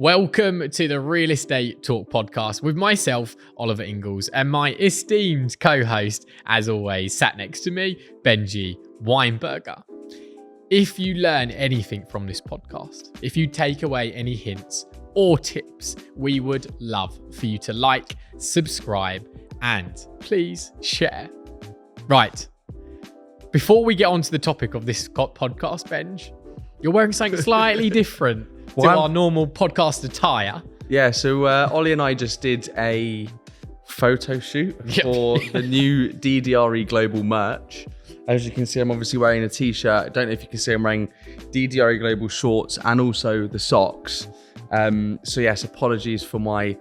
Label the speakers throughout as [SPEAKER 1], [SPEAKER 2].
[SPEAKER 1] Welcome to the Real Estate Talk podcast with myself, Oliver Ingalls, and my esteemed co-host, as always, sat next to me, Benji Weinberger. If you learn anything from this podcast, if you take away any hints or tips, we would love for you to like, subscribe, and please share. Right. Before we get on to the topic of this podcast, Benj, you're wearing something slightly different to our normal podcast attire.
[SPEAKER 2] Yeah, so Ollie and I just did a photo shoot for the new DDRE Global merch. As you can see, I'm obviously wearing a t-shirt. I don't know if you can see I'm wearing DDRE Global shorts and also the socks. So yes, apologies for my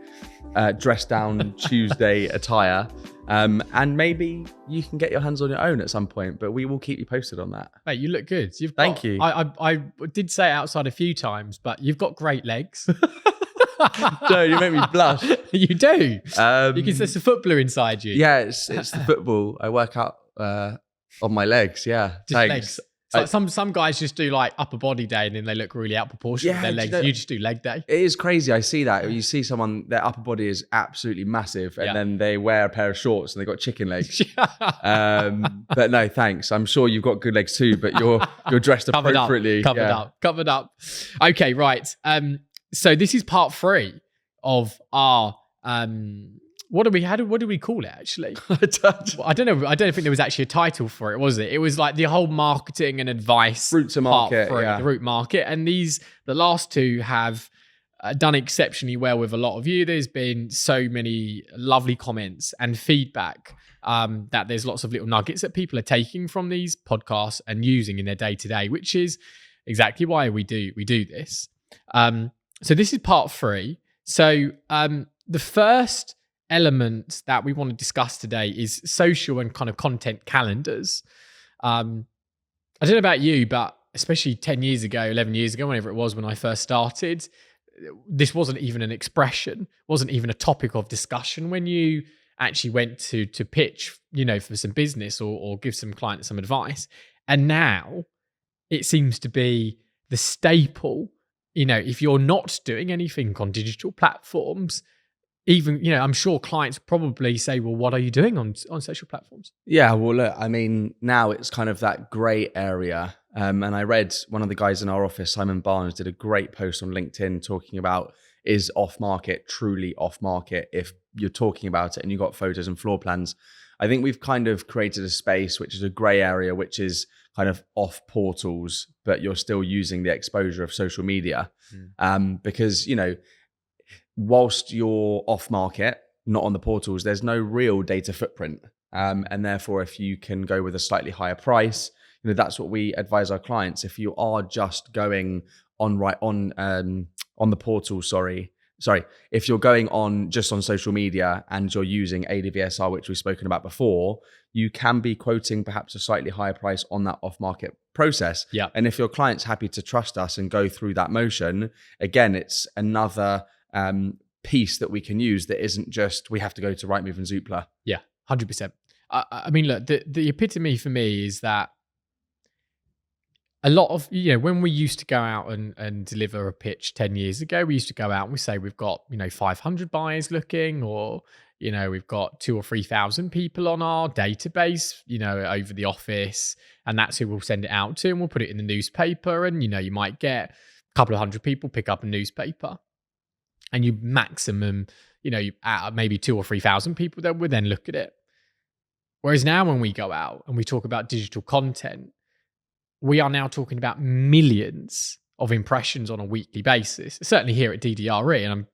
[SPEAKER 2] dress down Tuesday attire. And maybe you can get your hands on your own at some point, but we will keep you posted on that.
[SPEAKER 1] Mate, you look good.
[SPEAKER 2] Thank you.
[SPEAKER 1] I did say it outside a few times, but you've got great legs.
[SPEAKER 2] No, you make me blush.
[SPEAKER 1] You do. There's a footballer inside you.
[SPEAKER 2] Yeah, it's the football. I work out on my legs. Yeah,
[SPEAKER 1] just
[SPEAKER 2] thanks.
[SPEAKER 1] Legs. It's like some guys just do like upper body day and then they look really out proportion with their legs. You just do leg day.
[SPEAKER 2] It is crazy. I see that. You see someone, their upper body is absolutely massive and then they wear a pair of shorts and they got chicken legs. But no, thanks. I'm sure you've got good legs too, but you're dressed appropriately.
[SPEAKER 1] Covered up. Okay, right. So this is part 3 of our what do we call it actually? I don't know. I don't think there was actually a title for it, was it? It was like the whole marketing and advice
[SPEAKER 2] route to market,
[SPEAKER 1] the route market. And the last 2 have done exceptionally well with a lot of you. There's been so many lovely comments and feedback that there's lots of little nuggets that people are taking from these podcasts and using in their day to day, which is exactly why we do this. So this is part 3. So the first element that we want to discuss today is social and kind of content calendars. I don't know about you, but especially 10 years ago, 11 years ago, whenever it was when I first started, this wasn't even an expression, wasn't even a topic of discussion when you actually went to pitch, for some business or give some clients some advice. And now it seems to be the staple. If you're not doing anything on digital platforms, even, I'm sure clients probably say, well, what are you doing on social platforms?
[SPEAKER 2] Yeah, well, look, I mean, now it's kind of that grey area. And I read one of the guys in our office, Simon Barnes, did a great post on LinkedIn talking about, is off-market truly off-market if you're talking about it and you've got photos and floor plans? I think we've kind of created a space, which is a grey area, which is kind of off portals, but you're still using the exposure of social media. Because, whilst you're off market, not on the portals, there's no real data footprint. And therefore, if you can go with a slightly higher price, that's what we advise our clients. If you are just going on the portal, if you're going on just on social media and you're using ADVSR, which we've spoken about before, you can be quoting perhaps a slightly higher price on that off-market process.
[SPEAKER 1] Yeah.
[SPEAKER 2] And if your client's happy to trust us and go through that motion, again, it's another piece that we can use that isn't just we have to go to Rightmove and Zoopla.
[SPEAKER 1] Yeah, 100%. I mean, look, the epitome for me is that a lot of, when we used to go out and deliver a pitch 10 years ago, we used to go out and we say we've got, 500 buyers looking, or, we've got 2,000 or 3,000 people on our database, over the office, and that's who we'll send it out to, and we'll put it in the newspaper, and, you might get a couple of hundred people pick up a newspaper. And you maximum, maybe 2,000 or 3,000 people that would then look at it. Whereas now when we go out and we talk about digital content, we are now talking about millions of impressions on a weekly basis. Certainly here at DDRE, and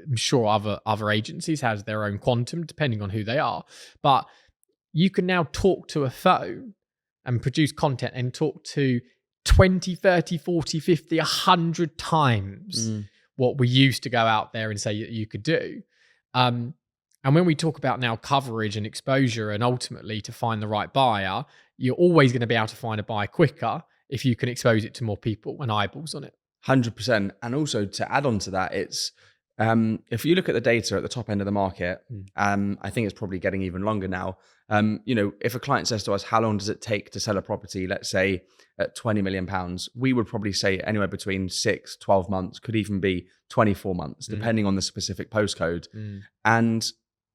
[SPEAKER 1] I'm sure other agencies has their own quantum depending on who they are. But you can now talk to a phone and produce content and talk to 20, 30, 40, 50, 100 times what we used to go out there and say you could do. And when we talk about now coverage and exposure and ultimately to find the right buyer, you're always going to be able to find a buyer quicker if you can expose it to more people and eyeballs on it.
[SPEAKER 2] 100%. And also to add on to that, it's If you look at the data at the top end of the market, I think it's probably getting even longer now. If a client says to us, how long does it take to sell a property, let's say at 20 million pounds, we would probably say anywhere between 6, 12 months, could even be 24 months, depending on the specific postcode. And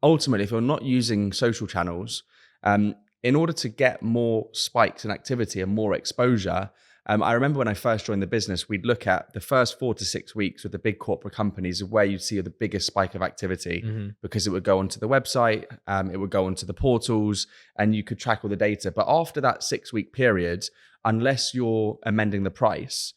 [SPEAKER 2] ultimately, if you're not using social channels, in order to get more spikes in activity and more exposure, I remember when I first joined the business, we'd look at the first 4 to 6 weeks with the big corporate companies of where you'd see the biggest spike of activity, because it would go onto the website, it would go onto the portals, and you could track all the data. But after that 6-week period, unless you're amending the price,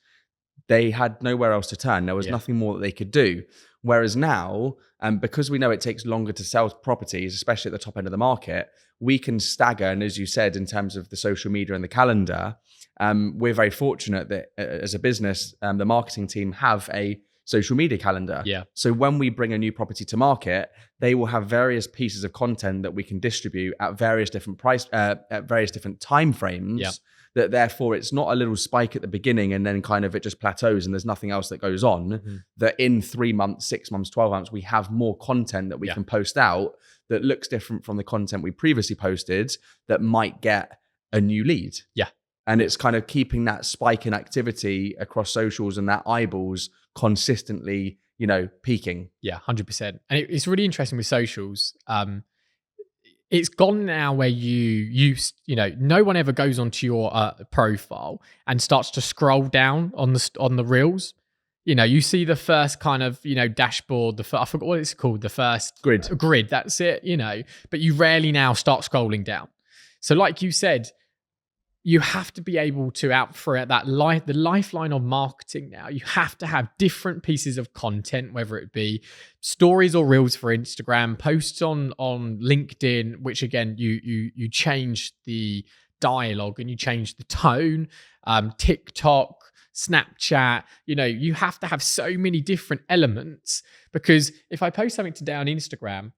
[SPEAKER 2] they had nowhere else to turn. There was nothing more that they could do. Whereas now, because we know it takes longer to sell properties, especially at the top end of the market, we can stagger. And as you said, in terms of the social media and the calendar, we're very fortunate that as a business, the marketing team have a social media calendar.
[SPEAKER 1] Yeah.
[SPEAKER 2] So when we bring a new property to market, they will have various pieces of content that we can distribute at various different at various different time frames.
[SPEAKER 1] Yeah.
[SPEAKER 2] That therefore it's not a little spike at the beginning and then kind of it just plateaus and there's nothing else that goes on. That in 3 months, 6 months, 12 months, we have more content that we can post out that looks different from the content we previously posted that might get a new lead.
[SPEAKER 1] Yeah.
[SPEAKER 2] And it's kind of keeping that spike in activity across socials and that eyeballs consistently, peaking.
[SPEAKER 1] Yeah, 100%. And it's really interesting with socials. It's gone now where no one ever goes onto your profile and starts to scroll down on the reels. You see the first kind of, dashboard, I forgot what it's called, the first grid, that's it, but you rarely now start scrolling down. So like you said, you have to be able to for that the lifeline of marketing now. You have to have different pieces of content, whether it be stories or reels for Instagram, posts on LinkedIn, which again, you change the dialogue and you change the tone, TikTok, Snapchat, you have to have so many different elements, because if I post something today on Instagram,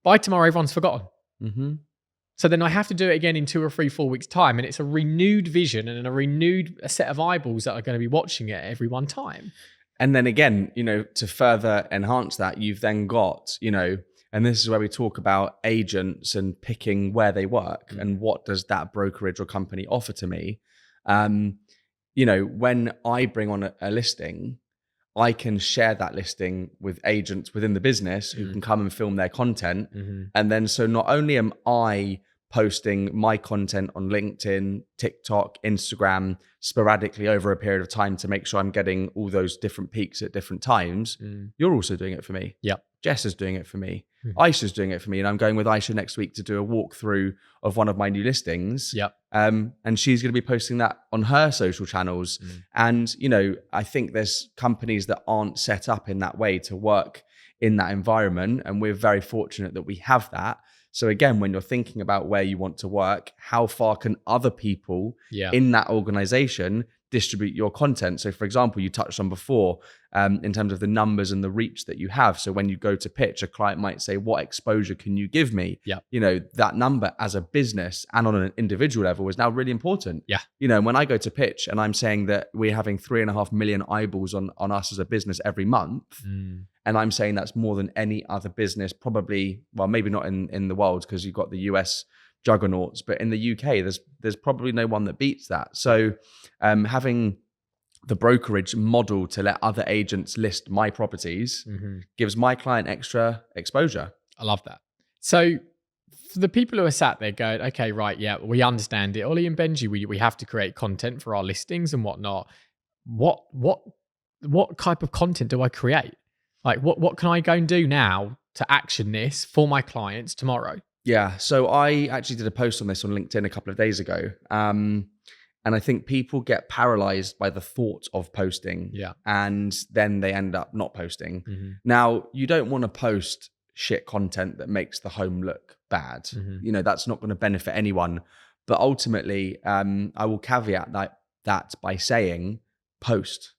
[SPEAKER 1] by tomorrow, everyone's forgotten. So then I have to do it again in 2 or 3, 4 weeks time. And it's a renewed vision and a renewed set of eyeballs that are going to be watching it every one time.
[SPEAKER 2] And then again, to further enhance that, you've then got, and this is where we talk about agents and picking where they work and what does that brokerage or company offer to me. When I bring on a listing, I can share that listing with agents within the business who can come and film their content. And then so not only am I posting my content on LinkedIn, TikTok, Instagram sporadically over a period of time to make sure I'm getting all those different peaks at different times, you're also doing it for me.
[SPEAKER 1] Yep.
[SPEAKER 2] Jess is doing it for me. Aisha's doing it for me. And I'm going with Aisha next week to do a walkthrough of one of my new listings.
[SPEAKER 1] Yep.
[SPEAKER 2] And she's going to be posting that on her social channels. And, I think there's companies that aren't set up in that way to work in that environment. And we're very fortunate that we have that. So again, when you're thinking about where you want to work, how far can other people in that organization distribute your content? So for example, you touched on before, in terms of the numbers and the reach that you have. So when you go to pitch, a client might say, what exposure can you give me? That number as a business and on an individual level is now really important. When I go to pitch and I'm saying that we're having 3.5 million eyeballs on us as a business every month, and I'm saying that's more than any other business, probably, well, maybe not in the world, because you've got the US juggernauts, but in the UK, there's probably no one that beats that. So having the brokerage model to let other agents list my properties gives my client extra exposure.
[SPEAKER 1] I love that. So for the people who are sat there going, okay, right, yeah, we understand it. Ollie and Benji, we have to create content for our listings and whatnot. What type of content do I create? Like what can I go and do now to action this for my clients tomorrow?
[SPEAKER 2] Yeah. So I actually did a post on this on LinkedIn a couple of days ago. And I think people get paralyzed by the thought of posting. And then they end up not posting. Now, you don't want to post shit content that makes the home look bad. That's not going to benefit anyone. But ultimately, I will caveat that by saying post.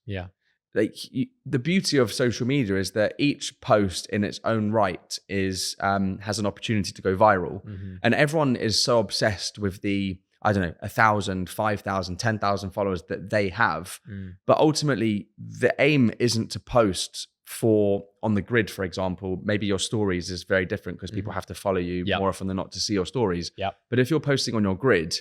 [SPEAKER 2] The beauty of social media is that each post in its own right is has an opportunity to go viral. And everyone is so obsessed with the, 1,000, 5,000, 10,000 followers that they have. But ultimately, the aim isn't to post for on the grid, for example, maybe your stories is very different because people have to follow you more often than not to see your stories.
[SPEAKER 1] Yep.
[SPEAKER 2] But if you're posting on your grid,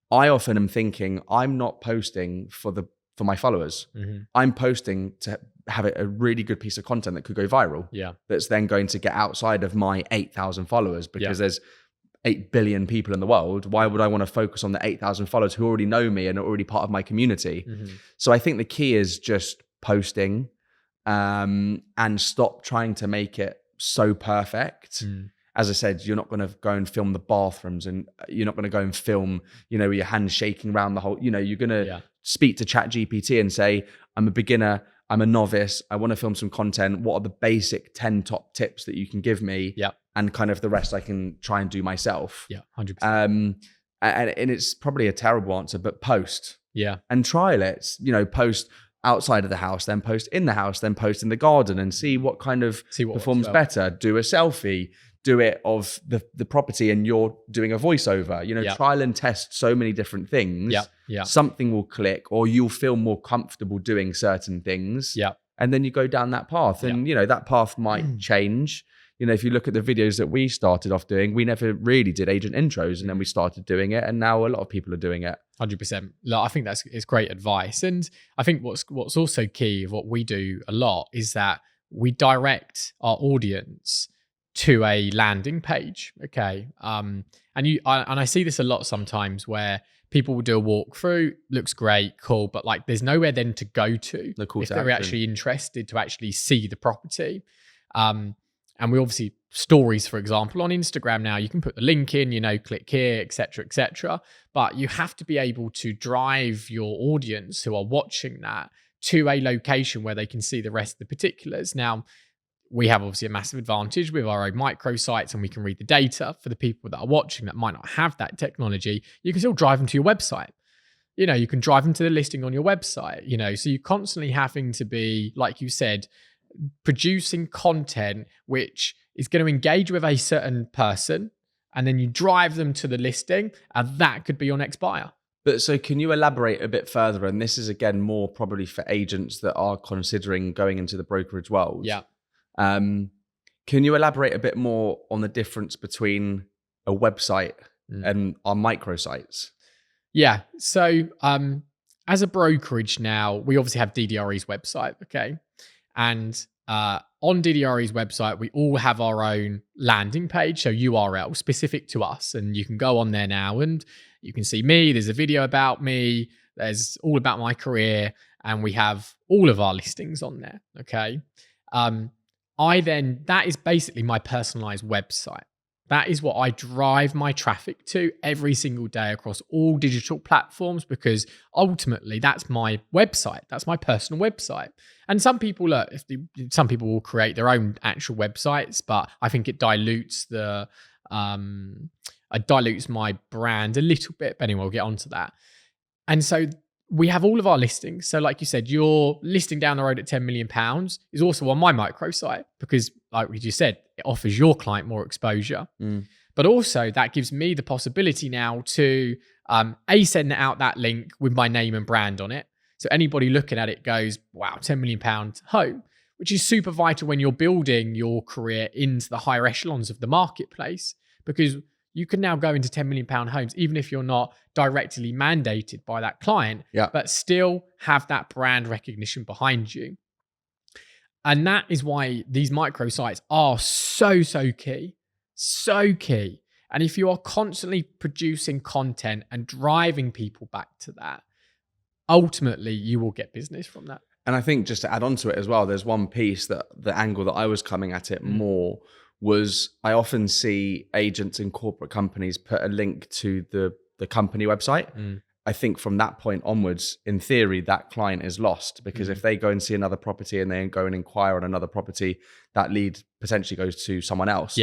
[SPEAKER 2] I often am thinking I'm not posting for my followers. I'm posting to have a really good piece of content that could go viral.
[SPEAKER 1] Yeah.
[SPEAKER 2] That's then going to get outside of my 8,000 followers because there's 8 billion people in the world. Why would I want to focus on the 8,000 followers who already know me and are already part of my community? So I think the key is just posting and stop trying to make it so perfect. As I said, you're not going to go and film the bathrooms, and you're not going to go and film, with your hands shaking around the whole, you're going to speak to ChatGPT and say, I'm a beginner, I'm a novice, I want to film some content. What are the basic 10 top tips that you can give me? And kind of the rest I can try and do myself.
[SPEAKER 1] 100%.
[SPEAKER 2] And it's probably a terrible answer, but post. And trial it. Post outside of the house, then post in the house, then post in the garden, and see what kind of performs better. Do a selfie, do it of the property, and you're doing a voiceover. Trial and test so many different things. Something will click, or you'll feel more comfortable doing certain things. And then you go down that path, and that path might change. If you look at the videos that we started off doing, we never really did agent intros, and then we started doing it, and now a lot of people are doing it.
[SPEAKER 1] 100%. I think it's great advice. And I think what's also key of what we do a lot is that we direct our audience to a landing page. Okay. And I see this a lot sometimes where people will do a walkthrough, looks great, cool, but like there's nowhere then to go to if they're actually interested to actually see the property. And we obviously stories, for example, on Instagram now, you can put the link in, click here, etc., etc. But you have to be able to drive your audience who are watching that to a location where they can see the rest of the particulars. Now, we have obviously a massive advantage with our own microsites, and we can read the data. For the people that are watching that might not have that technology, you can still drive them to your website. You can drive them to the listing on your website, so you're constantly having to be, like you said, producing content which is going to engage with a certain person, and then you drive them to the listing, and that could be your next buyer.
[SPEAKER 2] But so can you elaborate a bit further? And this is again more probably for agents that are considering going into the brokerage world. Can you elaborate a bit more on the difference between a website and our microsites?
[SPEAKER 1] So as a brokerage now, we obviously have DDRE's website, okay? And on DDRE's website, we all have our own landing page, so URL specific to us. And you can go on there now and you can see me. There's a video about me. There's all about my career. And we have all of our listings on there, okay? That is basically my personalized website. That is what I drive my traffic to every single day across all digital platforms, because ultimately that's my website. That's my personal website. And some people will create their own actual websites, but I think it dilutes my brand a little bit. But anyway, we'll get onto that. And so we have all of our listings. So like you said, your listing down the road at £10 million is also on my microsite, because like we just said, it offers your client more exposure. But also that gives me the possibility now to send out that link with my name and brand on it. So anybody looking at it goes, wow, £10 million home, which is super vital when you're building your career into the higher echelons of the marketplace, because you can now go into £10 million homes, even if you're not directly mandated by that client, but still have that brand recognition behind you. And that is why these microsites are so key, so key. And if you are constantly producing content and driving people back to that, ultimately you will get business from that.
[SPEAKER 2] And I think just to add on to it as well, there's one piece that the angle that I was coming at it more was, I often see agents in corporate companies put a link to the company website. I think from that point onwards, in theory, that client is lost, because if they go and see another property and they go and inquire on another property, that lead potentially goes to someone else.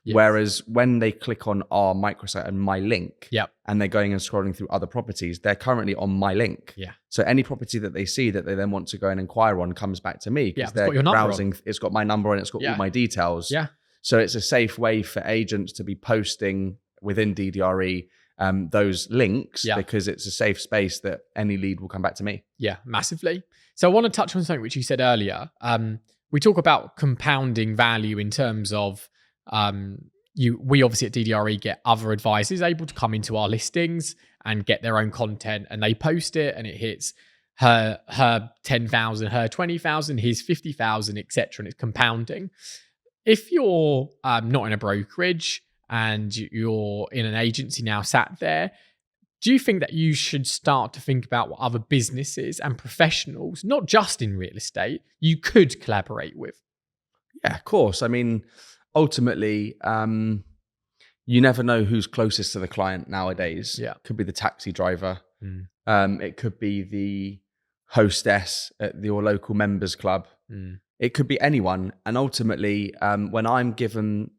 [SPEAKER 2] Whereas when they click on our microsite and my link, and they're going and scrolling through other properties, they're currently on my link. So any property that they see that they then want to go and inquire on comes back to me, because they're browsing. It's got my number and it's got all my details. So it's a safe way for agents to be posting within DDRE those links, because it's a safe space that any lead will come back to me.
[SPEAKER 1] Massively. So I want to touch on something which you said earlier. we talk about compounding value in terms of we obviously at DDRE get other advisors able to come into our listings and get their own content, and they post it and it hits her 10,000, her 20,000, his 50,000, etc. And it's compounding. If you're not in a brokerage and you're in an agency now sat there, do you think that you should start to think about what other businesses and professionals, not just in real estate, you could collaborate with?
[SPEAKER 2] Yeah, of course. I mean, ultimately, you never know who's closest to the client nowadays.
[SPEAKER 1] Yeah.
[SPEAKER 2] Could be the taxi driver. It could be the hostess at your local members club. It could be anyone. And ultimately, when I'm given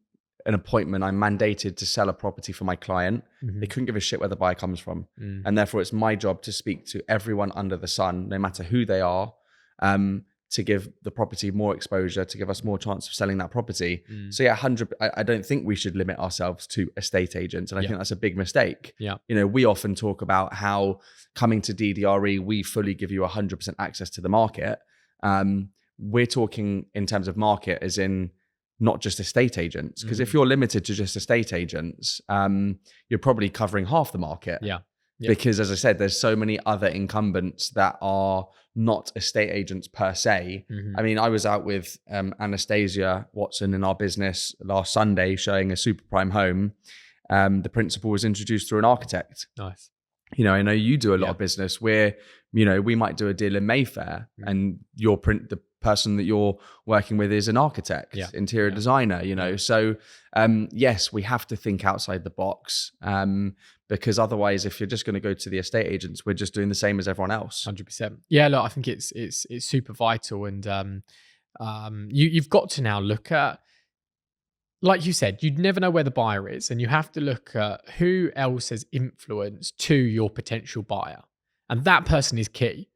[SPEAKER 2] an appointment, I'm mandated to sell a property for my client. They couldn't give a shit where the buyer comes from. And therefore, it's my job to speak to everyone under the sun, no matter who they are, to give the property more exposure, to give us more chance of selling that property. So yeah, I don't think we should limit ourselves to estate agents. And I think that's a big mistake.
[SPEAKER 1] Yeah.
[SPEAKER 2] You know, we often talk about how coming to DDRE, we fully give you 100% access to the market. We're talking in terms of market as in not just estate agents. Because if you're limited to just estate agents, you're probably covering half the market.
[SPEAKER 1] Yeah.
[SPEAKER 2] Because as I said, there's so many other incumbents that are not estate agents per se. I mean, I was out with Anastasia Watson in our business last Sunday showing a super prime home. The principal was introduced through an architect.
[SPEAKER 1] Nice.
[SPEAKER 2] You know, I know you do a lot of business where, you know, we might do a deal in Mayfair and the person that you're working with is an architect, interior designer, you know. So yes, we have to think outside the box, because otherwise, if you're just going to go to the estate agents, we're just doing the same as everyone else.
[SPEAKER 1] 100%. Yeah, look, I think it's super vital, and you've got to now look at, like you said, you'd never know where the buyer is, and you have to look at who else has influence to your potential buyer, and that person is key.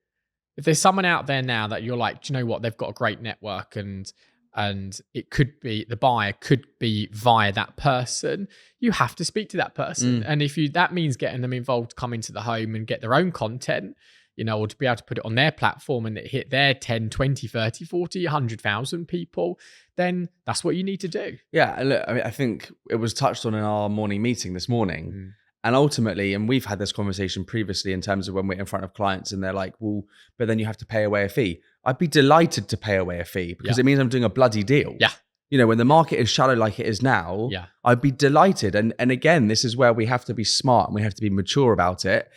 [SPEAKER 1] If there's someone out there now that you're like, do you know what, they've got a great network, and it could be the buyer could be via that person, you have to speak to that person. And if that means getting them involved to come into the home and get their own content, you know, or to be able to put it on their platform and it hit their 10, 20, 30, 40, 100,000 people, then that's what you need to do.
[SPEAKER 2] Yeah. Look, I mean, I think it was touched on in our morning meeting this morning. And ultimately, and we've had this conversation previously in terms of when we're in front of clients and they're like, well, but then you have to pay away a fee. I'd be delighted to pay away a fee because it means I'm doing a bloody deal.
[SPEAKER 1] Yeah.
[SPEAKER 2] You know, when the market is shallow like it is now, I'd be delighted. And again, this is where we have to be smart and we have to be mature about it.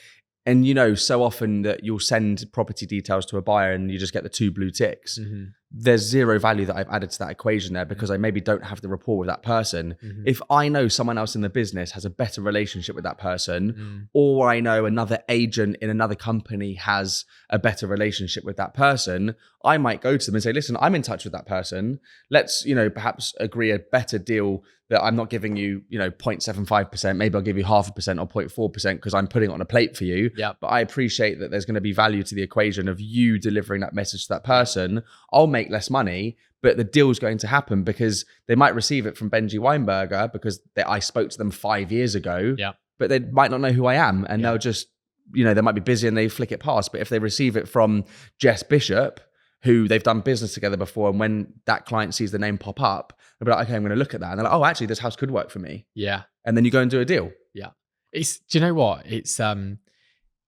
[SPEAKER 2] And, you know, so often that you'll send property details to a buyer and you just get the 2 blue ticks. There's zero value that I've added to that equation there because I maybe don't have the rapport with that person. If I know someone else in the business has a better relationship with that person, or I know another agent in another company has a better relationship with that person, I might go to them and say, listen, I'm in touch with that person. Let's, you know, perhaps agree a better deal that I'm not giving you, you know, 0.75%. Maybe I'll give you 0.5% or 0.4% because I'm putting it on a plate for you. But I appreciate that there's going to be value to the equation of you delivering that message to that person. I'll make less money, but the deal's going to happen because they might receive it from Benji Weinberger because I spoke to them 5 years ago, but they might not know who I am. And they'll just, you know, they might be busy and they flick it past. But if they receive it from Jess Bishop, who they've done business together before, and when that client sees the name pop up, they'll be like, okay, I'm going to look at that. And they're like, oh, actually, this house could work for me.
[SPEAKER 1] Yeah.
[SPEAKER 2] And then you go and do a deal.
[SPEAKER 1] Yeah. Do you know what? It's, and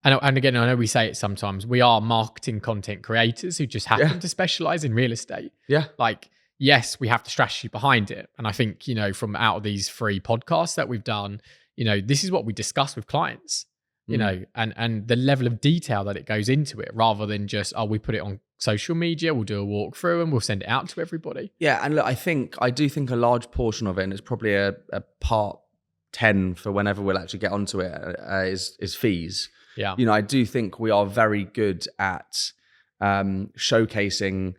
[SPEAKER 1] again, I know we say it sometimes, we are marketing content creators who just happen to specialize in real estate. Yeah. Like, yes, we have the strategy behind it. And I think, you know, from out of these 3 podcasts that we've done, you know, this is what we discuss with clients, you know, and the level of detail that it goes into it rather than just, we put it on social media, we'll do a walkthrough and we'll send it out to everybody. Yeah.
[SPEAKER 2] And look, I do think a large portion of it, and it's probably a part 10 for whenever we'll actually get onto it, is fees.
[SPEAKER 1] Yeah.
[SPEAKER 2] You know, I do think we are very good at showcasing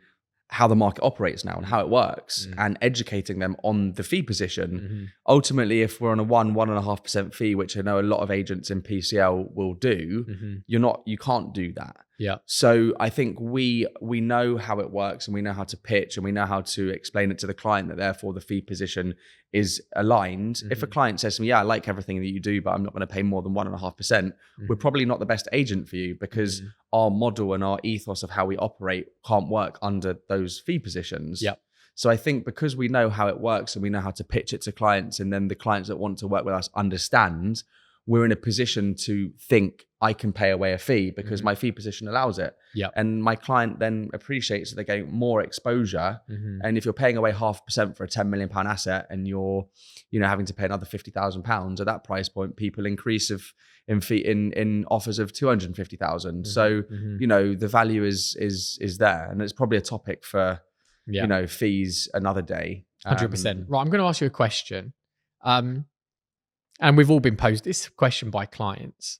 [SPEAKER 2] how the market operates now and how it works and educating them on the fee position. Ultimately, if we're on a 1.5% fee, which I know a lot of agents in PCL will do, you can't do that.
[SPEAKER 1] Yeah.
[SPEAKER 2] So I think we know how it works, and we know how to pitch, and we know how to explain it to the client, that therefore the fee position is aligned. If a client says to me, yeah, I like everything that you do, but I'm not going to pay more than 1.5%, we're probably not the best agent for you, because our model and our ethos of how we operate can't work under those fee positions.
[SPEAKER 1] Yep.
[SPEAKER 2] So I think because we know how it works and we know how to pitch it to clients, and then the clients that want to work with us understand, we're in a position to think, I can pay away a fee because my fee position allows it.
[SPEAKER 1] Yep.
[SPEAKER 2] And my client then appreciates that they're getting more exposure. And if you're paying away 0.5% for a £10 million asset, and you're, having to pay another £50,000 at that price point, people increase in offers of 250,000. So, the value is there. And it's probably a topic for, fees another day.
[SPEAKER 1] 100%. Right. I'm going to ask you a question. And we've all been posed this question by clients.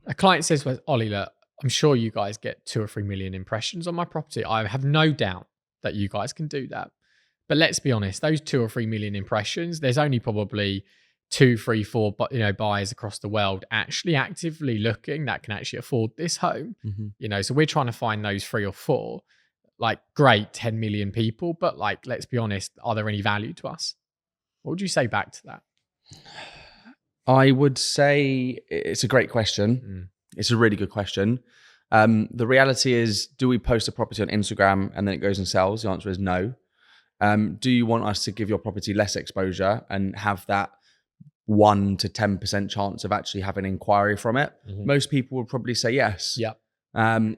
[SPEAKER 1] A client says, well, Ollie, look, I'm sure you guys get 2 or 3 million impressions on my property. I have no doubt that you guys can do that. But let's be honest, those 2 or 3 million impressions, there's only probably 2, 3, 4, buyers across the world actually actively looking that can actually afford this home. So we're trying to find those 3 or 4, like, great 10 million people, but like, let's be honest, are there any value to us? What would you say back to that?
[SPEAKER 2] I would say it's a great question. It's a really good question. The reality is, do we post a property on Instagram and then it goes and sells? The answer is no. Do you want us to give your property less exposure and have that 1 to 10% chance of actually having an inquiry from it? Most people would probably say yes.
[SPEAKER 1] Yeah.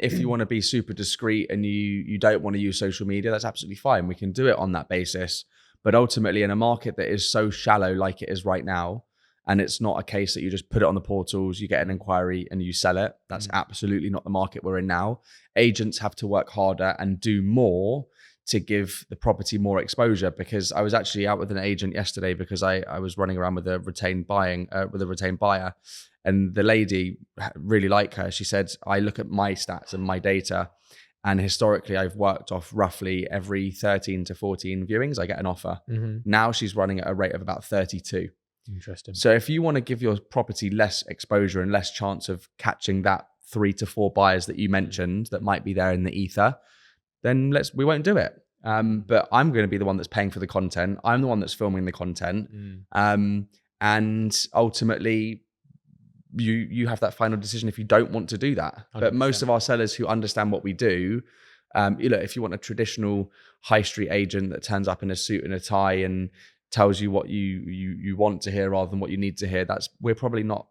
[SPEAKER 2] If you want to be super discreet and you don't want to use social media, that's absolutely fine. We can do it on that basis. But ultimately, in a market that is so shallow like it is right now, and it's not a case that you just put it on the portals, you get an inquiry and you sell it. That's absolutely not the market we're in now. Agents have to work harder and do more to give the property more exposure, because I was actually out with an agent yesterday because I was running around with a retained buyer, and the lady, really like her, she said, I look at my stats and my data, and historically I've worked off roughly every 13 to 14 viewings, I get an offer. Now she's running at a rate of about 32.
[SPEAKER 1] Interesting.
[SPEAKER 2] So if you want to give your property less exposure and less chance of catching that 3 to 4 buyers that you mentioned that might be there in the ether, then we won't do it. But I'm going to be the one that's paying for the content. I'm the one that's filming the content. And ultimately, you have that final decision if you don't want to do that. 100%. But most of our sellers who understand what we do, if you want a traditional high street agent that turns up in a suit and a tie and tells you what you want to hear rather than what you need to hear, we're probably not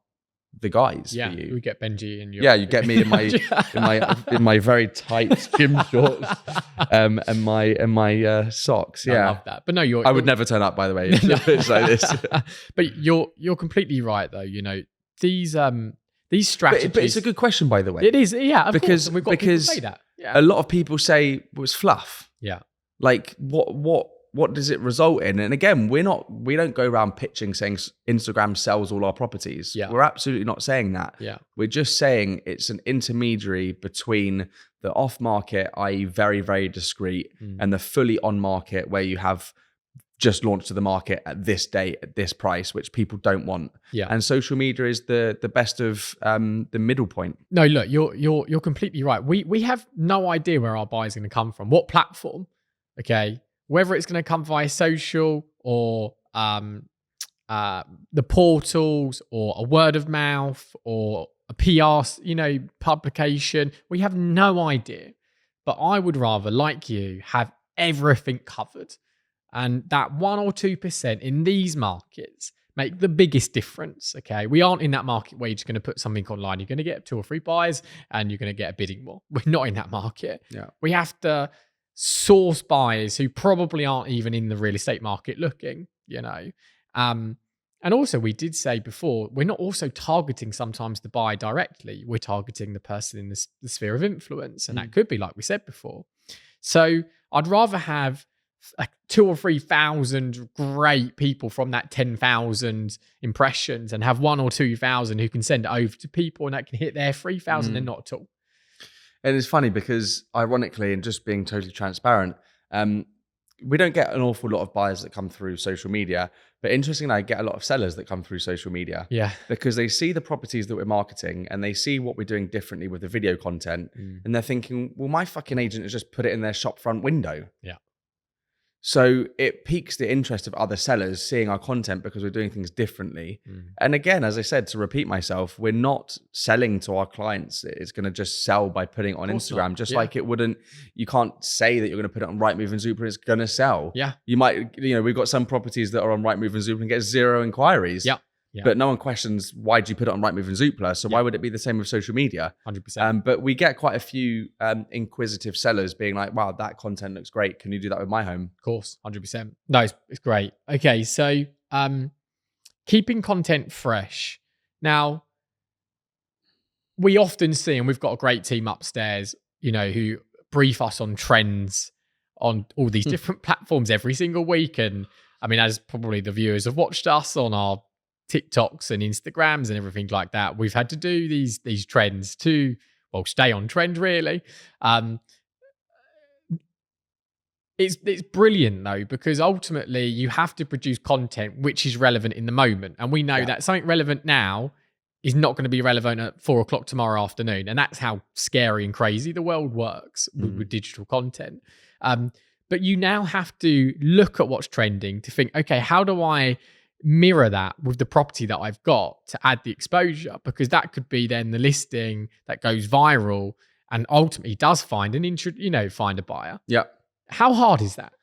[SPEAKER 2] the guys for you.
[SPEAKER 1] We get Benji in your...
[SPEAKER 2] Yeah, you get me in my very tight gym shorts and my socks. Yeah,
[SPEAKER 1] I love that. But no,
[SPEAKER 2] I would never turn up, by the way. It's like this.
[SPEAKER 1] But you're completely right, though. These strategies.
[SPEAKER 2] But it's a good question, by the way.
[SPEAKER 1] It is, yeah.
[SPEAKER 2] Because
[SPEAKER 1] we've got people say that. Yeah.
[SPEAKER 2] A lot of people say it was fluff.
[SPEAKER 1] Yeah.
[SPEAKER 2] Like what does it result in? And again, we don't go around pitching saying Instagram sells all our properties.
[SPEAKER 1] Yeah.
[SPEAKER 2] We're absolutely not saying that.
[SPEAKER 1] Yeah.
[SPEAKER 2] We're just saying it's an intermediary between the off market, i.e. very, very discreet, and the fully on market where you have just launched to the market at this date, at this price, which people don't want.
[SPEAKER 1] Yeah.
[SPEAKER 2] And social media is the best of the middle point.
[SPEAKER 1] No, look, you're completely right. We have no idea where our buyers are going to come from, what platform, okay? Whether it's going to come via social or the portals or a word of mouth or a PR, publication, we have no idea. But I would rather, like you, have everything covered. And that 1 or 2% in these markets make the biggest difference, okay? We aren't in that market where you're just going to put something online. You're going to get 2 or 3 buyers and you're going to get a bidding war. We're not in that market.
[SPEAKER 2] Yeah.
[SPEAKER 1] We have to source buyers who probably aren't even in the real estate market looking, and also we did say before, we're not also targeting sometimes the buyer directly. We're targeting the person in the sphere of influence, and that could be, like we said before. So I'd rather have 2,000 or 3,000 great people from that 10,000 impressions and have 1,000 or 2,000 who can send it over to people and that can hit their 3,000 and not at all.
[SPEAKER 2] And it's funny because, ironically, and just being totally transparent, we don't get an awful lot of buyers that come through social media, but interestingly, I get a lot of sellers that come through social media
[SPEAKER 1] Yeah.
[SPEAKER 2] because they see the properties that we're marketing and they see what we're doing differently with the video content. And they're thinking, well, my fucking agent has just put it in their shop front window.
[SPEAKER 1] Yeah.
[SPEAKER 2] So it piques the interest of other sellers seeing our content because we're doing things differently. And again, as I said, to repeat myself, we're not selling to our clients. It's going to just sell by putting it on Instagram, just like it wouldn't, you can't say that you're going to put it on Rightmove and Zoopla, it's going to sell.
[SPEAKER 1] Yeah.
[SPEAKER 2] You might, we've got some properties that are on Rightmove and Zoopla and get 0 inquiries.
[SPEAKER 1] Yeah. Yeah.
[SPEAKER 2] But no one questions, why do you put it on Rightmove and Zoopla? So why would it be the same with social media?
[SPEAKER 1] 100%.
[SPEAKER 2] But we get quite a few inquisitive sellers being like, wow, that content looks great. Can you do that with my home?
[SPEAKER 1] Of course, 100%. No, it's great. Okay, so keeping content fresh. Now, we often see, and we've got a great team upstairs, who brief us on trends on all these different platforms every single week. And I mean, as probably the viewers have watched us on our TikToks and Instagrams and everything like that, we've had to do these trends to, well, stay on trend really. It's brilliant though, because ultimately you have to produce content which is relevant in the moment. And we know that something relevant now is not going to be relevant at 4:00 tomorrow afternoon. And that's how scary and crazy the world works with digital content. But you now have to look at what's trending to think, okay, how do I mirror that with the property that I've got to add the exposure? Because that could be then the listing that goes viral and ultimately does find find a buyer.
[SPEAKER 2] Yeah.
[SPEAKER 1] How hard is that?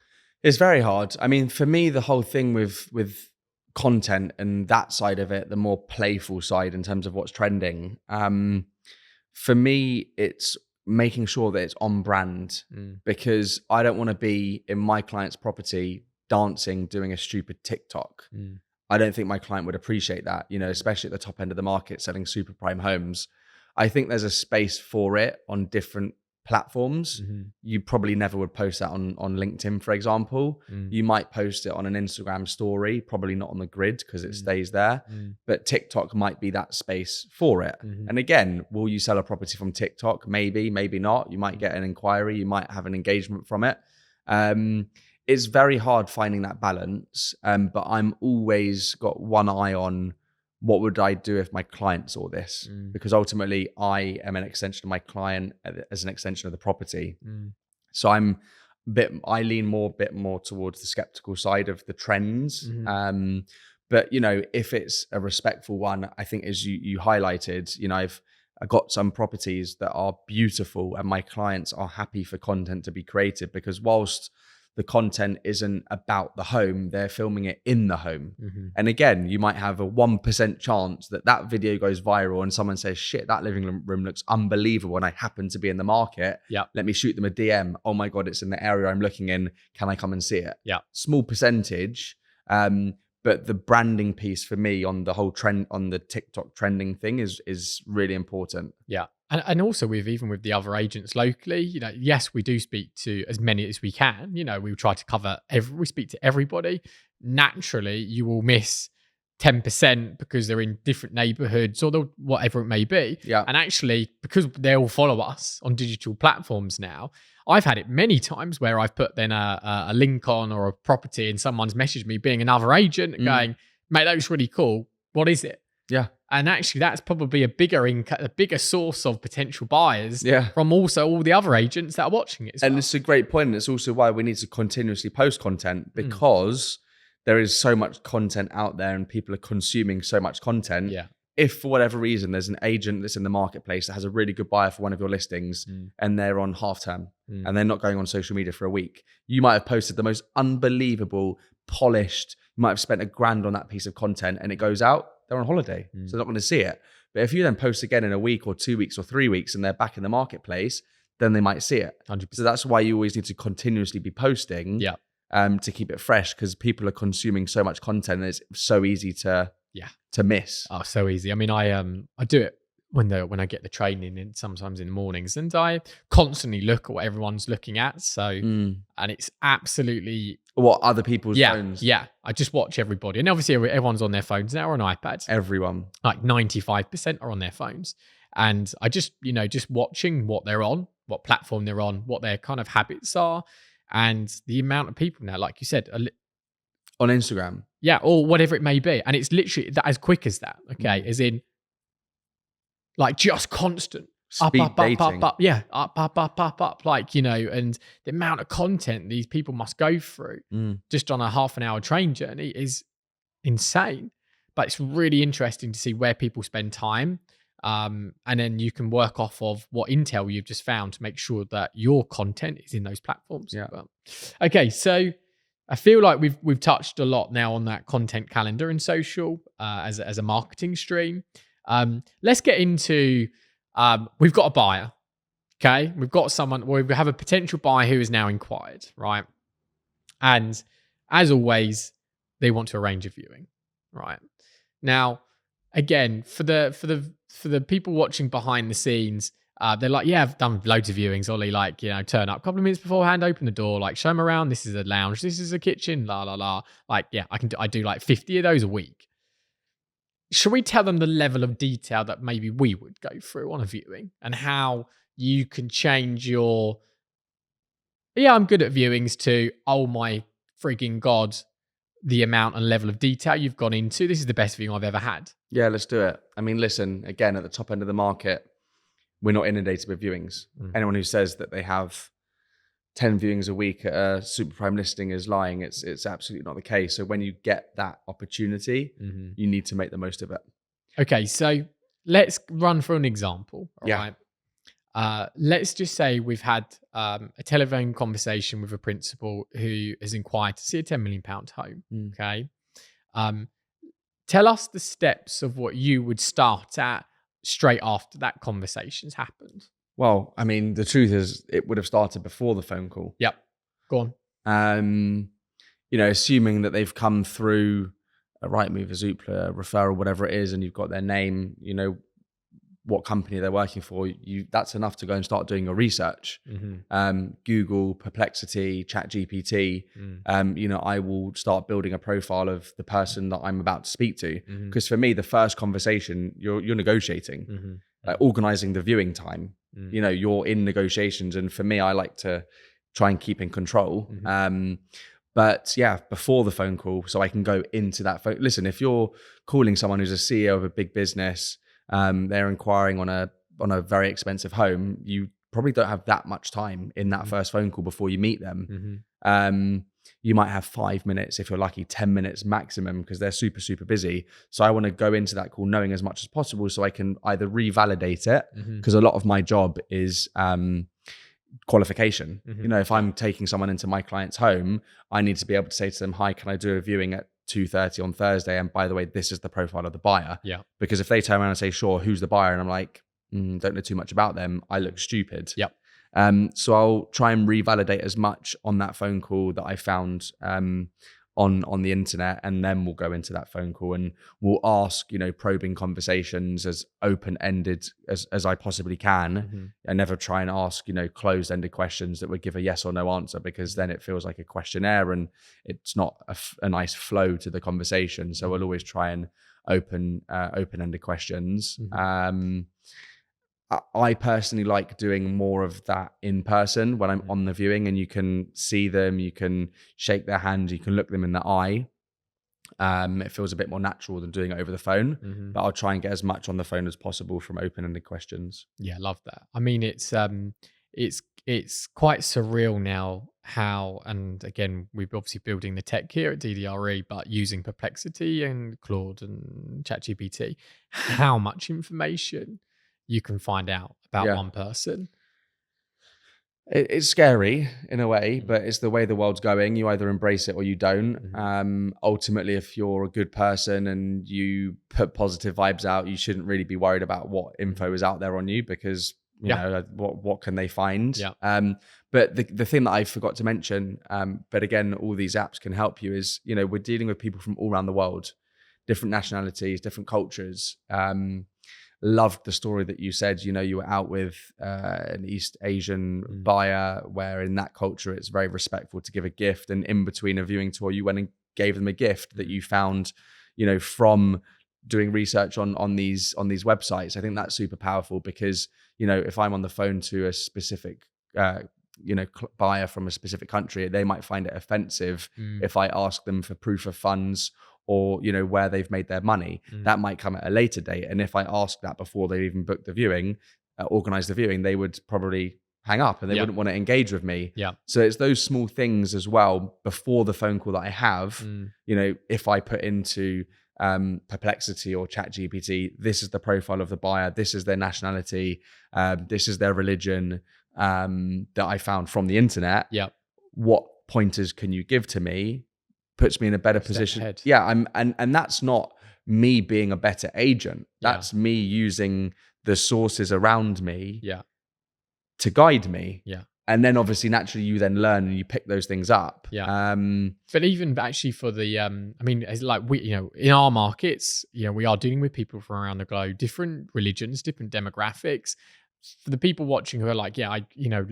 [SPEAKER 2] It's very hard. I mean, for me, the whole thing with content and that side of it, the more playful side in terms of what's trending, for me, it's making sure that it's on brand, because I don't want to be in my client's property dancing, doing a stupid TikTok. I don't think my client would appreciate that, especially at the top end of the market, selling super prime homes. I think there's a space for it on different platforms. You probably never would post that on LinkedIn, for example. You might post it on an Instagram story, probably not on the grid because it stays there. But TikTok might be that space for it. And again, will you sell a property from TikTok? Maybe, maybe not. You might get an inquiry. You might have an engagement from it. It's very hard finding that balance. But I'm always got one eye on what would I do if my client saw this? Because ultimately I am an extension of my client as an extension of the property. So I lean bit more towards the skeptical side of the trends. But if it's a respectful one, I think as you highlighted, I've got some properties that are beautiful and my clients are happy for content to be created, because whilst the content isn't about the home, they're filming it in the home. And again, you might have a 1% chance that video goes viral and someone says, shit, that living room looks unbelievable and I happen to be in the market. Let me shoot them a DM. Oh my God, it's in the area I'm looking in. Can I come and see it? Small percentage. But the branding piece for me on the whole trend, on the TikTok trending thing is really important.
[SPEAKER 1] Yeah. And also even with the other agents locally, yes, we do speak to as many as we can. We try to cover we speak to everybody. Naturally, you will miss 10% because they're in different neighborhoods or whatever it may be. And actually, because they all follow us on digital platforms now, I've had it many times where I've put then a link on or a property and someone's messaged me being another agent and going, mate, that looks really cool. What is it? And actually, that's probably a bigger source of potential buyers from also all the other agents that are watching it as well.
[SPEAKER 2] And it's a great point. And it's also why we need to continuously post content, because there is so much content out there and people are consuming so much content. If for whatever reason there's an agent that's in the marketplace that has a really good buyer for one of your listings and they're on half term and they're not going on social media for a week, you might have posted the most unbelievable, polished, you might have spent $1,000 on that piece of content and it goes out, they're on holiday, so they're not going to see it. But if you then post again in a week or 2 weeks or 3 weeks and they're back in the marketplace, then they might see it.
[SPEAKER 1] 100%.
[SPEAKER 2] So that's why you always need to continuously be posting to keep it fresh, because people are consuming so much content and it's so easy to miss.
[SPEAKER 1] Oh, so easy. I mean, I do it when I get the training in, sometimes in the mornings, and I constantly look at what everyone's looking at. So, and it's absolutely
[SPEAKER 2] what other people's phones.
[SPEAKER 1] Yeah, I just watch everybody, and obviously everyone's on their phones now or on iPads.
[SPEAKER 2] Everyone,
[SPEAKER 1] like 95% are on their phones, and I just watching what they're on, what platform they're on, what their kind of habits are. And the amount of people now, like you said,
[SPEAKER 2] On Instagram.
[SPEAKER 1] yeah, or whatever it may be. And it's literally that as quick as that. Okay. As in like just constant up,
[SPEAKER 2] Speed
[SPEAKER 1] up, up, up,
[SPEAKER 2] dating.
[SPEAKER 1] up. Yeah. Up, up, up, up, up. Like, and the amount of content these people must go through just on a half an hour train journey is insane. But it's really interesting to see where people spend time. And then you can work off of what intel you've just found to make sure that your content is in those platforms.
[SPEAKER 2] Yeah.
[SPEAKER 1] Well, okay, so I feel like we've touched a lot now on that content calendar and social as a marketing stream. Let's get into we've got a buyer. Okay, we've got someone. Well, we have a potential buyer who is now inquired, right? And as always, they want to arrange a viewing, right? Now, again, for the people watching behind the scenes, they're like, yeah, I've done loads of viewings. Ollie, like, turn up a couple of minutes beforehand, open the door, like, show them around. This is a lounge. This is a kitchen. La la la. Like, yeah, I do like 50 of those a week. Should we tell them the level of detail that maybe we would go through on a viewing and how you can change your, yeah, I'm good at viewings to, oh my frigging God, the amount and level of detail you've gone into. This is the best viewing I've ever had.
[SPEAKER 2] Yeah, let's do it. I mean, listen, again, at the top end of the market, we're not inundated with viewings. Anyone who says that they have 10 viewings a week at a super prime listing is lying. It's absolutely not the case. So when you get that opportunity, you need to make the most of it. Okay,
[SPEAKER 1] so let's run through an example. All right. Let's just say we've had a telephone conversation with a principal who has inquired to see a £10 million home. Okay. Tell us the steps of what you would start at straight after that conversation's happened.
[SPEAKER 2] Well, I mean, the truth is it would have started before the phone call.
[SPEAKER 1] Yep. Go on.
[SPEAKER 2] Assuming that they've come through a Rightmove, a Zoopla, a referral, whatever it is, and you've got their name, what company they're working for, that's enough to go and start doing your research. Google, Perplexity, ChatGPT. I will start building a profile of the person that I'm about to speak to. Because for me, the first conversation, you're negotiating, organizing the viewing time. You're in negotiations. And for me, I like to try and keep in control. But yeah, before the phone call, so I can go into that phone. Listen, if you're calling someone who's a CEO of a big business, they're inquiring on a very expensive home, you probably don't have that much time in that first phone call before you meet them. You might have 5 minutes, if you're lucky, 10 minutes maximum, because they're super, super busy. So I want to go into that call knowing as much as possible so I can either revalidate it, because a lot of my job is qualification. If I'm taking someone into my client's home, I need to be able to say to them, hi, can I do a viewing at 2:30 on Thursday? And by the way, this is the profile of the buyer.
[SPEAKER 1] Yeah.
[SPEAKER 2] Because if they turn around and say, sure, who's the buyer? And I'm like, don't know too much about them, I look stupid.
[SPEAKER 1] Yep.
[SPEAKER 2] So I'll try and revalidate as much on that phone call that I found on the internet, and then we'll go into that phone call and we'll ask, probing conversations as open-ended as I possibly can. I never try and ask, closed-ended questions that would give a yes or no answer, because then it feels like a questionnaire and it's not a nice flow to the conversation. So we'll always try and open-ended questions. I personally like doing more of that in person when I'm on the viewing, and you can see them, you can shake their hand, you can look them in the eye. It feels a bit more natural than doing it over the phone, but I'll try and get as much on the phone as possible from open-ended questions.
[SPEAKER 1] Yeah, love that. I mean, it's quite surreal now how, and again, we're obviously building the tech here at DDRE, but using Perplexity and Claude and ChatGPT, how much information you can find out about one person.
[SPEAKER 2] It's scary in a way, but it's the way the world's going. You either embrace it or you don't. Ultimately, if you're a good person and you put positive vibes out, you shouldn't really be worried about what info is out there on you, because you know what can they find. But the thing that I forgot to mention, but again, all these apps can help you, is we're dealing with people from all around the world, different nationalities, different cultures. Loved the story that you said, you were out with an East Asian buyer, where in that culture it's very respectful to give a gift, and in between a viewing tour you went and gave them a gift that you found from doing research on these websites. I think that's super powerful, because if I'm on the phone to a specific buyer from a specific country, they might find it offensive
[SPEAKER 1] Mm,
[SPEAKER 2] if I ask them for proof of funds or where they've made their money.
[SPEAKER 1] mm.
[SPEAKER 2] That might come at a later date, and if I ask that before they even booked the viewing, organize the viewing, they would probably hang up and they
[SPEAKER 1] Yeah.
[SPEAKER 2] wouldn't want to engage with me.
[SPEAKER 1] Yeah.
[SPEAKER 2] So it's those small things as well before the phone call that I have.
[SPEAKER 1] Mm.
[SPEAKER 2] If I put into Perplexity or ChatGPT, this is the profile of the buyer, this is their nationality, this is their religion, that I found from the internet.
[SPEAKER 1] Yeah.
[SPEAKER 2] What pointers can you give to me? Puts me in a better
[SPEAKER 1] Step
[SPEAKER 2] position.
[SPEAKER 1] ahead.
[SPEAKER 2] Yeah, and that's not me being a better agent.
[SPEAKER 1] Yeah.
[SPEAKER 2] That's me using the sources around me
[SPEAKER 1] Yeah.
[SPEAKER 2] to guide me.
[SPEAKER 1] Yeah.
[SPEAKER 2] And then obviously naturally you then learn and you pick those things up.
[SPEAKER 1] Yeah. But even actually for the, I mean, it's like we, in our markets, we are dealing with people from around the globe, different religions, different demographics. For the people watching who are like, yeah, I,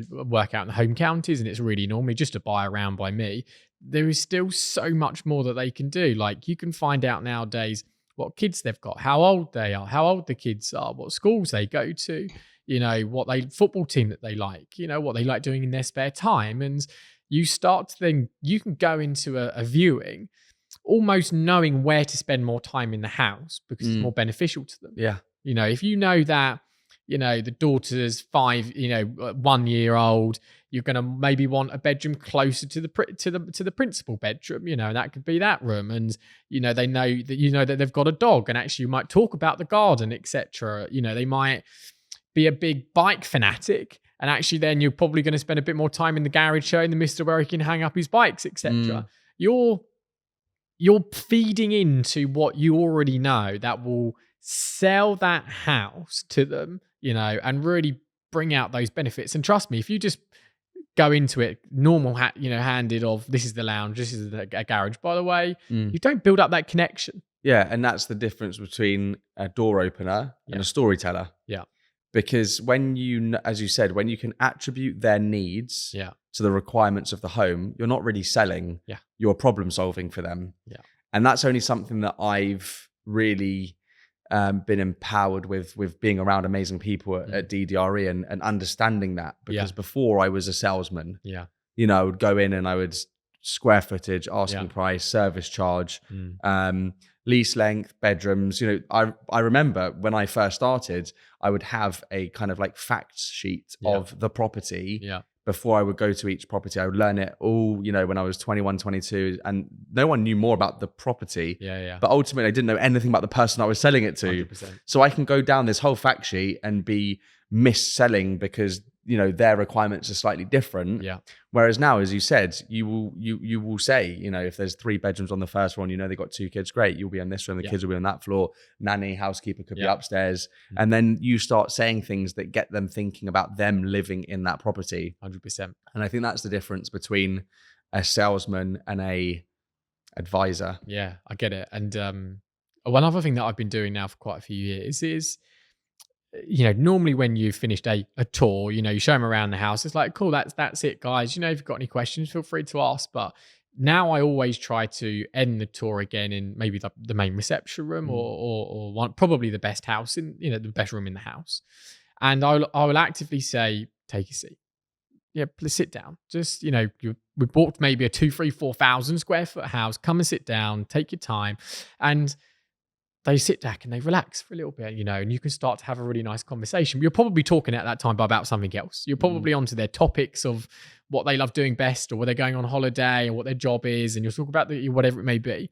[SPEAKER 1] work out in the home counties and it's really normally just a buy around by me. There is still so much more that they can do. Like you can find out nowadays what kids they've got, how old they are, how old the kids are, what schools they go to, what football team that they like, what they like doing in their spare time. And you start to think you can go into a viewing almost knowing where to spend more time in the house because it's more beneficial to them.
[SPEAKER 2] Yeah.
[SPEAKER 1] If you know that, the daughter's 1 year old, you're going to maybe want a bedroom closer to the principal bedroom, and that could be that room. And, they know that they've got a dog and actually you might talk about the garden, etc. They might be a big bike fanatic. And actually then you're probably going to spend a bit more time in the garage showing the mister where he can hang up his bikes, etc. You're feeding into what you already know that will sell that house to them, and really bring out those benefits. And trust me, if you just go into it normal, handed of this is the lounge, this is a garage, by the way, you don't build up that connection.
[SPEAKER 2] Yeah. And that's the difference between a door opener and a storyteller.
[SPEAKER 1] Yeah.
[SPEAKER 2] Because when as you said, when you can attribute their needs
[SPEAKER 1] Yeah.
[SPEAKER 2] to the requirements of the home, you're not really selling, you're problem solving for them.
[SPEAKER 1] Yeah.
[SPEAKER 2] And that's only something that I've really been empowered with being around amazing people at DDRE and understanding that. Because before I was a salesman, I would go in and I would square footage, asking price, service charge, lease length, bedrooms. I remember when I first started, I would have a kind of like facts sheet of the property. Before I would go to each property, I would learn it all, when I was 21, 22, and no one knew more about the property. But ultimately, I didn't know anything about the person I was selling it to.
[SPEAKER 1] 100%.
[SPEAKER 2] So I can go down this whole fact sheet and be mis-selling because, their requirements are slightly different. Whereas now, as you said, you will say, if there's 3 bedrooms on the first one, they got 2 kids, great. You'll be on this room, the kids will be on that floor. Nanny, housekeeper could be upstairs. And then you start saying things that get them thinking about them living in that property.
[SPEAKER 1] 100%.
[SPEAKER 2] And I think that's the difference between a salesman and a advisor.
[SPEAKER 1] Yeah, I get it. And one other thing that I've been doing now for quite a few years is, normally when you've finished a tour, you show them around the house. It's like, cool, that's it, guys. If you've got any questions, feel free to ask. But now I always try to end the tour again in maybe the main reception room or one, probably the best house in, the best room in the house. And I will actively say, take a seat. Yeah, please sit down. Just, we bought maybe a 2, 3, 4,000 square foot house. Come and sit down, take your time. And they sit back and they relax for a little bit, and you can start to have a really nice conversation. You're probably talking at that time about something else. You're probably onto their topics of what they love doing best or where they're going on holiday or what their job is. And you'll talk about whatever it may be.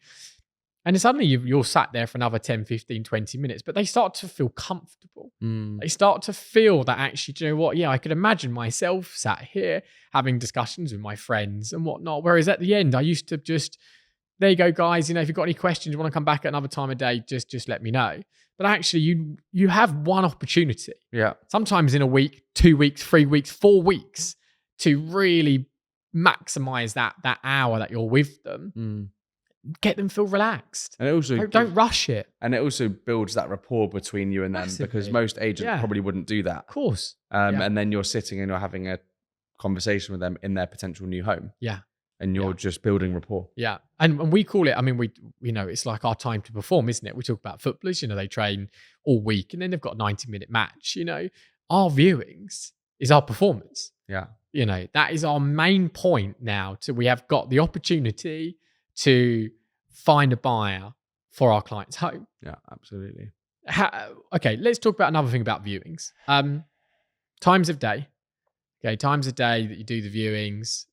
[SPEAKER 1] And then suddenly you're sat there for another 10, 15, 20 minutes, but they start to feel comfortable. They start to feel that actually, do you know what? Yeah, I could imagine myself sat here having discussions with my friends and whatnot. Whereas at the end, I used to just, there you go, guys. If you've got any questions, you want to come back at another time of day, just let me know. But actually, you have one opportunity.
[SPEAKER 2] Yeah.
[SPEAKER 1] Sometimes in a week, 2 weeks, 3 weeks, 4 weeks to really maximize that hour that you're with them. Get them feel relaxed. And it also don't rush it.
[SPEAKER 2] And it also builds that rapport between you and them. Massively. Because most agents probably wouldn't do that.
[SPEAKER 1] Of course.
[SPEAKER 2] And then you're sitting and you're having a conversation with them in their potential new home.
[SPEAKER 1] Yeah.
[SPEAKER 2] And you're just building rapport.
[SPEAKER 1] Yeah. And we call it, it's like our time to perform, isn't it? We talk about footballers, they train all week and then they've got a 90-minute match, Our viewings is our performance.
[SPEAKER 2] Yeah.
[SPEAKER 1] That is our main point now. We have got the opportunity to find a buyer for our client's home.
[SPEAKER 2] Yeah, absolutely.
[SPEAKER 1] Okay, let's talk about another thing about viewings. Times of day. Okay, times of day that you do the viewings,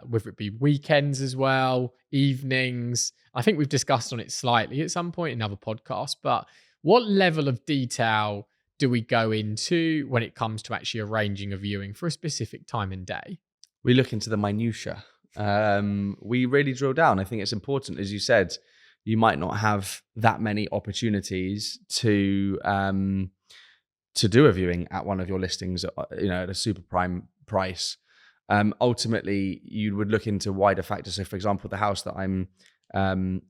[SPEAKER 1] whether it be weekends as well, evenings. I think we've discussed on it slightly at some point in other podcasts, but what level of detail do we go into when it comes to actually arranging a viewing for a specific time and day?
[SPEAKER 2] We look into the minutiae. We really drill down. I think it's important, as you said, you might not have that many opportunities to do a viewing at one of your listings, at a super prime price. Ultimately, you would look into wider factors. So, for example, the house that I'm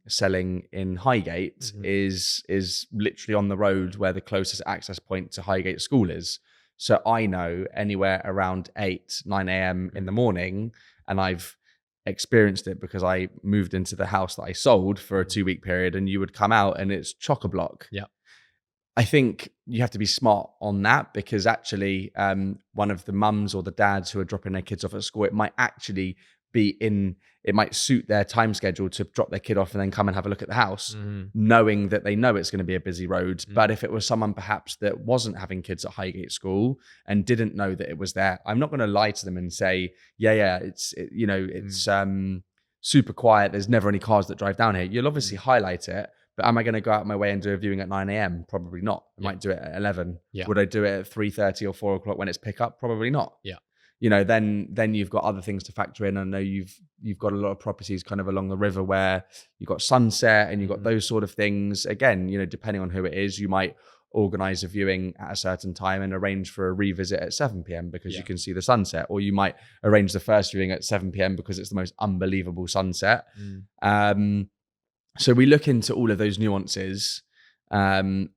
[SPEAKER 2] selling in Highgate is literally on the road where the closest access point to Highgate School is. So I know anywhere around 9 a.m. in the morning, and I've experienced it because I moved into the house that I sold for a 2-week period, and you would come out and it's chock-a-block.
[SPEAKER 1] Yeah.
[SPEAKER 2] I think you have to be smart on that, because actually one of the mums or the dads who are dropping their kids off at school, it might actually it might suit their time schedule to drop their kid off and then come and have a look at the house, knowing that they know it's going to be a busy road. But if it was someone perhaps that wasn't having kids at Highgate School and didn't know that it was there, I'm not going to lie to them and say, it's super quiet, there's never any cars that drive down here. You'll obviously highlight it. But am I going to go out my way and do a viewing at 9 a.m? Probably not. I might do it at 11.
[SPEAKER 1] Yeah.
[SPEAKER 2] Would I do it at 3:30 or 4 o'clock when it's pickup? Probably not.
[SPEAKER 1] Yeah.
[SPEAKER 2] Then you've got other things to factor in. I know you've got a lot of properties kind of along the river where you've got sunset and you've got those sort of things. Again, depending on who it is, you might organize a viewing at a certain time and arrange for a revisit at 7 p.m. because you can see the sunset, or you might arrange the first viewing at 7 p.m. because it's the most unbelievable sunset. So we look into all of those nuances. The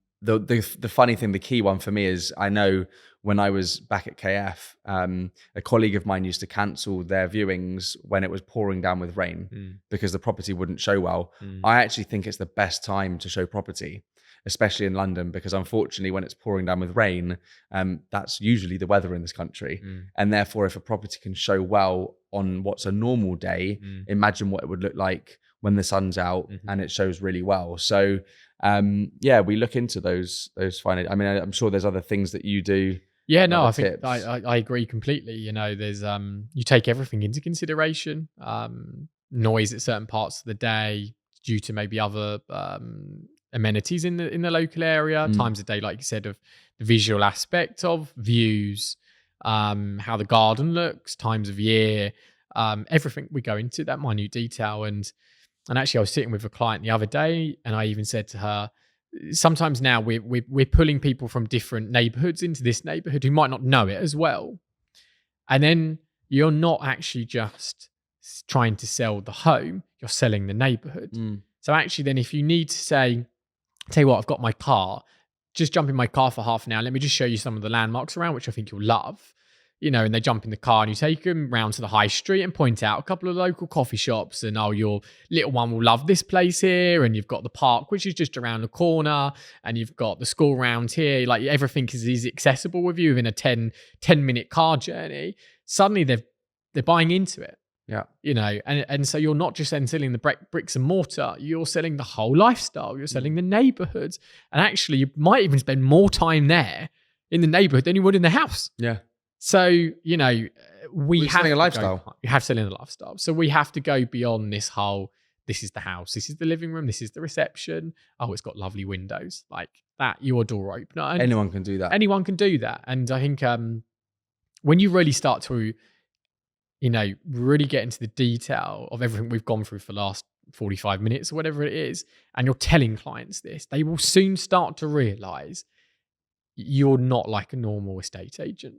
[SPEAKER 2] funny thing, the key one for me is, I know when I was back at KF, a colleague of mine used to cancel their viewings when it was pouring down with rain because the property wouldn't show well. I actually think it's the best time to show property, especially in London, because unfortunately when it's pouring down with rain, that's usually the weather in this country. And therefore, if a property can show well on what's a normal day, imagine what it would look like when the sun's out and it shows really well. So we look into those findings. I mean, I'm sure there's other things that you do.
[SPEAKER 1] Yeah, no, I think I agree completely. There's you take everything into consideration. Noise at certain parts of the day due to maybe other amenities in the local area. Times of day, like you said, of the visual aspect of views, how the garden looks, times of year, everything we go into that minute detail. And actually, I was sitting with a client the other day, and I even said to her, sometimes now we're pulling people from different neighborhoods into this neighborhood who might not know it as well. And then you're not actually just trying to sell the home, you're selling the neighborhood. So actually then, if you need to say, tell you what, I've got my car, just jump in my car for half an hour, let me just show you some of the landmarks around, which I think you'll love. And they jump in the car and you take them round to the high street and point out a couple of local coffee shops, and your little one will love this place here, and you've got the park, which is just around the corner, and you've got the school round here. Like, everything is easy accessible with you within a 10-minute car journey. Suddenly they're buying into it.
[SPEAKER 2] Yeah.
[SPEAKER 1] And so you're not just then selling the bricks and mortar, you're selling the whole lifestyle, you're selling the neighborhoods. And actually you might even spend more time there in the neighborhood than you would in the house.
[SPEAKER 2] Yeah.
[SPEAKER 1] So, we have
[SPEAKER 2] selling a lifestyle.
[SPEAKER 1] You have selling a lifestyle. So we have to go beyond this whole, this is the house, this is the living room, this is the reception. Oh, it's got lovely windows like that. Your door opener. And
[SPEAKER 2] anyone can do that.
[SPEAKER 1] Anyone can do that. And I think when you really start to, really get into the detail of everything we've gone through for the last 45 minutes or whatever it is, and you're telling clients this, they will soon start to realize you're not like a normal estate agent.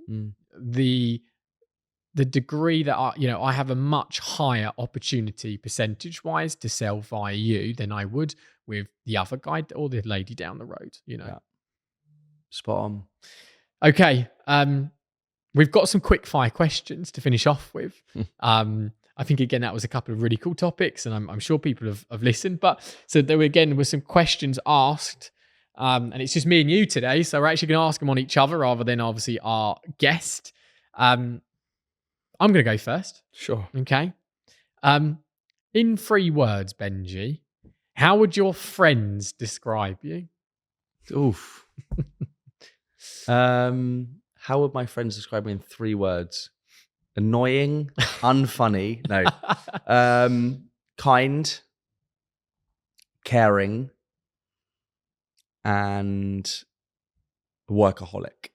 [SPEAKER 1] The degree that I have a much higher opportunity percentage-wise to sell via you than I would with the other guy or the lady down the road.
[SPEAKER 2] Yeah. Spot on.
[SPEAKER 1] Okay, we've got some quick fire questions to finish off with. I think, again, that was a couple of really cool topics, and I'm sure people have listened. But so there were some questions asked. And it's just me and you today, so we're actually going to ask them on each other rather than obviously our guest. I'm going to go first.
[SPEAKER 2] Sure.
[SPEAKER 1] Okay. In 3 words, Benji, how would your friends describe you?
[SPEAKER 2] Oof. How would my friends describe me in 3 words? Annoying, unfunny, no, kind, caring, and workaholic.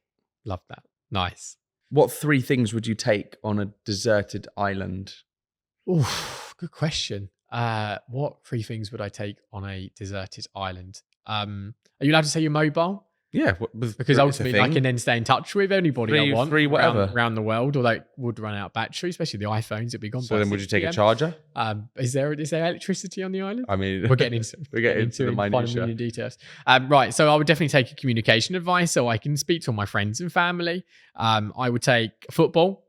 [SPEAKER 1] Love that. Nice.
[SPEAKER 2] What 3 things would you take on a deserted island?
[SPEAKER 1] Oof, good question. What 3 things would I take on a deserted island? Are you allowed to say you're mobile?
[SPEAKER 2] Yeah,
[SPEAKER 1] Because ultimately I can then stay in touch with anybody I want
[SPEAKER 2] whatever
[SPEAKER 1] around the world, or they would run out of battery, especially the iPhones. It'd be gone.
[SPEAKER 2] So
[SPEAKER 1] by
[SPEAKER 2] then, would you
[SPEAKER 1] 6
[SPEAKER 2] take a
[SPEAKER 1] PM.
[SPEAKER 2] charger?
[SPEAKER 1] Is there electricity on the island?
[SPEAKER 2] I mean,
[SPEAKER 1] We're getting into
[SPEAKER 2] the minutiae.
[SPEAKER 1] details. Right, so I would definitely take a communication advice so I can speak to all my friends and family. I would take football,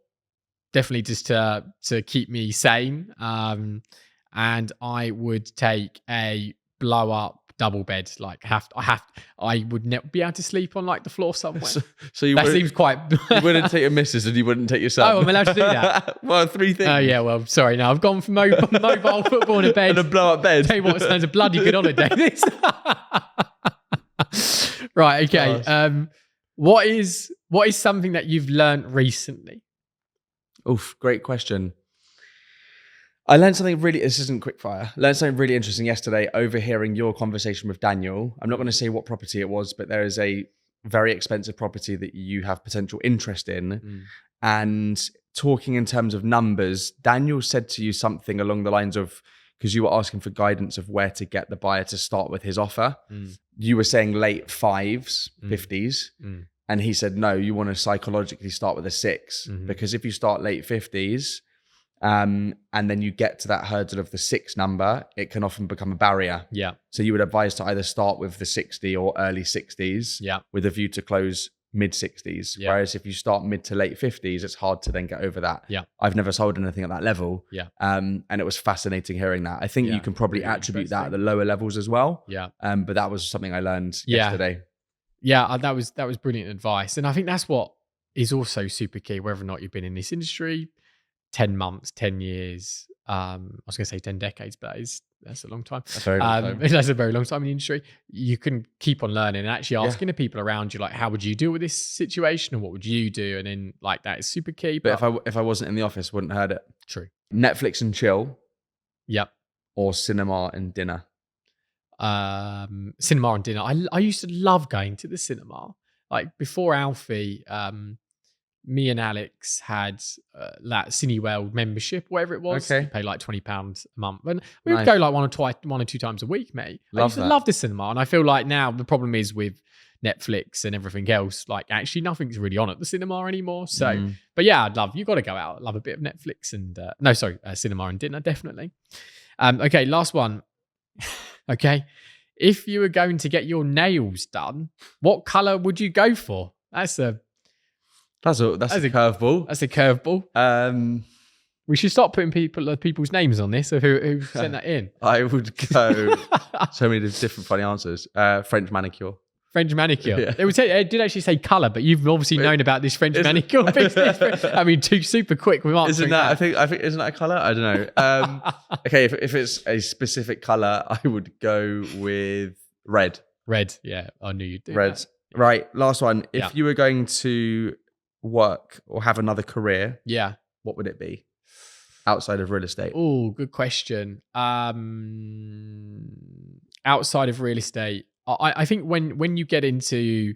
[SPEAKER 1] definitely just to keep me sane. And I would take a blow up double bed. Like I would never be able to sleep on like the floor somewhere.
[SPEAKER 2] So you
[SPEAKER 1] that seems quite.
[SPEAKER 2] You wouldn't take your missus and you wouldn't take your son.
[SPEAKER 1] Oh, I'm allowed to do that.
[SPEAKER 2] Well, 3 things.
[SPEAKER 1] Oh yeah, well, sorry. Now I've gone from mobile football and a bed
[SPEAKER 2] And a blow up bed.
[SPEAKER 1] Tell you what, it sounds a bloody good holiday. This. Right. Okay.
[SPEAKER 2] Gosh.
[SPEAKER 1] What is something that you've learned recently?
[SPEAKER 2] Oof, great question. I learned something really, this isn't quickfire. I learned something really interesting yesterday overhearing your conversation with Daniel. I'm not going to say what property it was, but there is a very expensive property that you have potential interest in. And talking in terms of numbers, Daniel said to you something along the lines of, because you were asking for guidance of where to get the buyer to start with his offer. You were saying late 5s, 50s. And he said, no, you want to psychologically start with a 6. Because if you start late 50s, and then you get to that hurdle of the 6 number, it can often become a barrier.
[SPEAKER 1] Yeah.
[SPEAKER 2] So you would advise to either start with the 60 or early 60s with a view to close mid 60s.
[SPEAKER 1] Yeah.
[SPEAKER 2] Whereas if you start mid to late 50s, it's hard to then get over that.
[SPEAKER 1] Yeah.
[SPEAKER 2] I've never sold anything at that level.
[SPEAKER 1] Yeah.
[SPEAKER 2] And it was fascinating hearing that. I think you can probably
[SPEAKER 1] really
[SPEAKER 2] attribute that at the lower levels as well.
[SPEAKER 1] Yeah.
[SPEAKER 2] But that was something I learned yesterday.
[SPEAKER 1] Yeah, that was brilliant advice. And I think that's what is also super key, whether or not you've been in this industry 10 months, 10 years. I was going to say 10 decades, but that's a long time.
[SPEAKER 2] That's a very long time.
[SPEAKER 1] That's a very long time in the industry. You can keep on learning and actually asking the people around you, like, how would you deal with this situation, or what would you do? And then like that is super key.
[SPEAKER 2] But if I wasn't in the office, wouldn't have heard it.
[SPEAKER 1] True.
[SPEAKER 2] Netflix and chill.
[SPEAKER 1] Yep.
[SPEAKER 2] Or cinema and dinner.
[SPEAKER 1] Cinema and dinner. I used to love going to the cinema. Like before Alfie, me and Alex had that Cineworld membership, whatever it was.
[SPEAKER 2] Okay.
[SPEAKER 1] You pay like £20 a month, and we would go like one or two times a week, mate. I used to love the cinema, and I feel like now the problem is with Netflix and everything else. Like actually, nothing's really on at the cinema anymore. So, but yeah, you got to go out. Love a bit of Netflix and cinema and dinner, definitely. Okay, last one. Okay, if you were going to get your nails done, what color would you go for? That's a
[SPEAKER 2] curveball.
[SPEAKER 1] That's a curveball. We should stop putting people's names on this of who sent that in.
[SPEAKER 2] I would go so many different funny answers. French manicure.
[SPEAKER 1] French manicure.
[SPEAKER 2] Yeah.
[SPEAKER 1] It did actually say colour, but you've obviously known about this French manicure business. I mean, super quick with answering that.
[SPEAKER 2] I think isn't that a colour? I don't know. Okay, if it's a specific colour, I would go with red.
[SPEAKER 1] Red, yeah. I knew you'd do
[SPEAKER 2] red.
[SPEAKER 1] That.
[SPEAKER 2] Right, last one. If you were going to work or have another career, what would it be outside of real estate?
[SPEAKER 1] Oh, good question. Outside of real estate, I think when you get into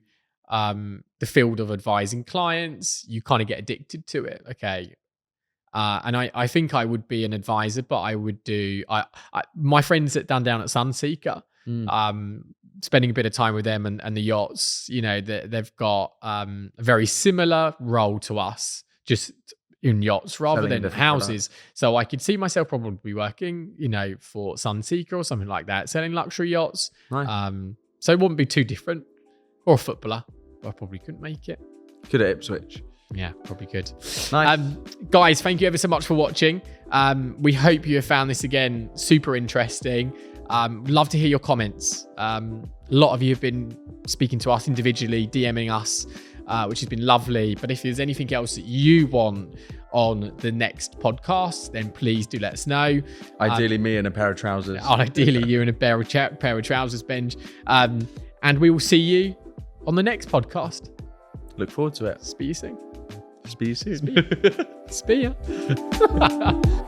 [SPEAKER 1] the field of advising clients, you kind of get addicted to it. Okay. And I think I would be an advisor, but I would do my friends that down at Sunseeker, spending a bit of time with them and the yachts, they've got a very similar role to us, just in yachts rather than houses. So I could see myself probably working, for Sunseeker or something like that, selling luxury yachts.
[SPEAKER 2] Nice.
[SPEAKER 1] So it wouldn't be too different. Or a footballer, but I probably couldn't make it.
[SPEAKER 2] Good at Ipswich.
[SPEAKER 1] Yeah, probably could.
[SPEAKER 2] Nice.
[SPEAKER 1] Guys, thank you ever so much for watching. We hope you have found this again super interesting. Love to hear your comments. A lot of you have been speaking to us individually, DMing us which has been lovely. But if there's anything else that you want on the next podcast, then please do let us know.
[SPEAKER 2] Ideally, me in a pair of trousers.
[SPEAKER 1] Ideally, you in a pair of trousers, Benj. And we will see you on the next podcast.
[SPEAKER 2] Look forward to it.
[SPEAKER 1] Speak you soon.
[SPEAKER 2] Speak you soon.
[SPEAKER 1] Speak ya.